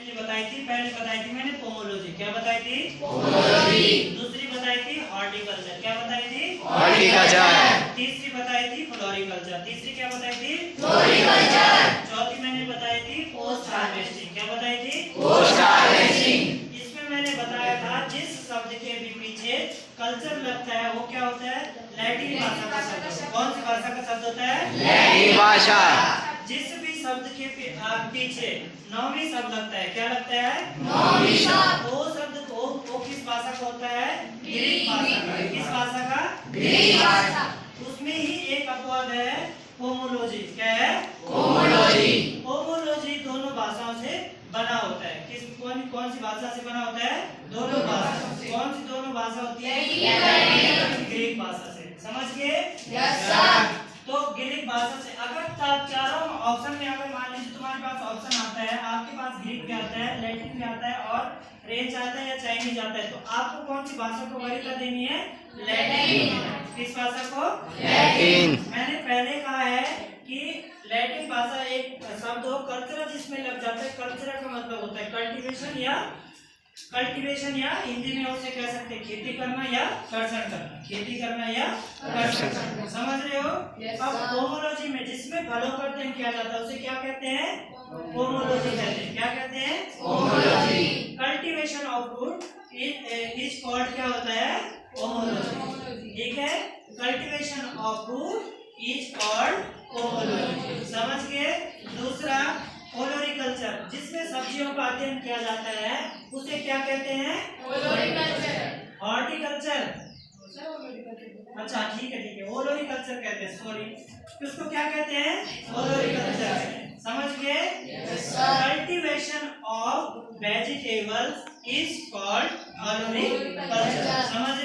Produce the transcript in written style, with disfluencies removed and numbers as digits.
मुझे बताई थी, पहले बताई थी मैंने पोमोलॉजी। क्या बताई थी? दूसरी बताई थी हॉर्टिकल्चर। क्या बताई थी? हॉर्टिकल्चर। तीसरी बताई थी फ्लोरिकल्चर। तीसरी क्या बताई थी? फ्लोरिकल्चर। चौथी मैंने बताई थी पोस्ट हार्वेस्टिंग। क्या बताई थी? Post harvesting. इसमें मैंने बताया था जिस शब्द के भी पीछे कल्चर लगता है वो क्या होता है? लैटिन भाषा का शब्द होता है। कौन सी भाषा का शब्द होता है? लैटिन भाषा। जिस भी शब्द के पीछे नौवीं शब्द लगता है, क्या लगता है? नौवीं शब्द। वो शब्द वो किस भाषा का होता है? ग्रीक भाषा का। किस भाषा का? ग्रीक भाषा। उसमें ही एक अपवाद है पोमोलॉजी। क्या है? पोमोलॉजी। पोमोलॉजी दोनों भाषाओं से बना होता है। कौन सी भाषा से बना होता है? दोनों भाषा। कौन सी दोनों भाषा होती है? ग्रीक भाषा से। समझ गए? Yes sir. तो ग्रीक भाषा से अगर चारों ऑप्शन में अगर मान लीजिए तुम्हारे पास ऑप्शन आता है, आपके पास ग्रीक भी आता है, लैटिन भी आता है और फ्रेंच आता है या चाइनीज आता है, तो आपको कौन सी भाषा को वरीयता देनी है? लैटिन। किस भाषा को? लैटिन। मैंने पहले कहा है कि लैटिन भाषा एक शब्द हो कल्चर जिसमें लग जाता है। कल्चर का मतलब होता है कल्टीवेशन या हिंदी में उसे कह सकते हैं खेती करना या कर्षण करना। खेती करना या कर्षण करना। समझ रहे हो? अब पोमोलॉजी में जिसमें फलों का अध्ययन किया जाता है उसे क्या कहते हैं? पोमोलॉजी कहते हैं। क्या कहते हैं? Pomology. Cultivation of fruit is called क्या होता है? पोमोलॉजी। ठीक है, cultivation of fruit is called pomology. समझ गए? दूसरा फ्लोरिकल्चर, जिसमें सब्जियों का अध्ययन किया जाता है उसे क्या कहते हैं? हॉर्टिकल्चर। अच्छा ठीक है, फ्लोरिकल्चर कहते हैं। सॉरी, उसको क्या कहते हैं? फ्लोरिकल्चर। समझ गए? Cultivation of vegetables is called floriculture. समझ